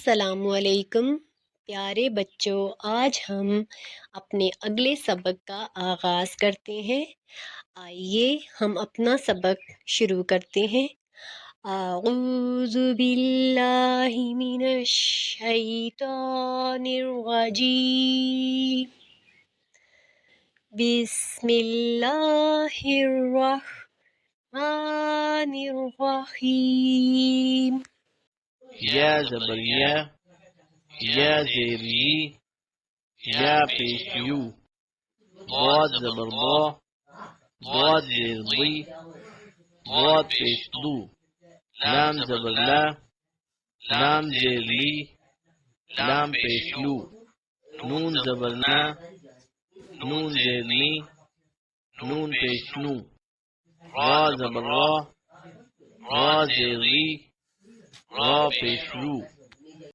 السلام علیکم پیارے بچوں، آج ہم اپنے اگلے سبق کا آغاز کرتے ہیں۔ آئیے ہم اپنا سبق شروع کرتے ہیں۔ اعوذ باللہ من الشیطان الرجیم، بسم اللہ الرحمن الرحیم۔ یا زبر یا زیر یا پیش یو، ضاد زبر ضاد زیر ضاد پیش دو، لام زبر لام زیر لام پیش لو، نون زبر نون زیر نون پیش نو، را زبر را زیر را پیش رو،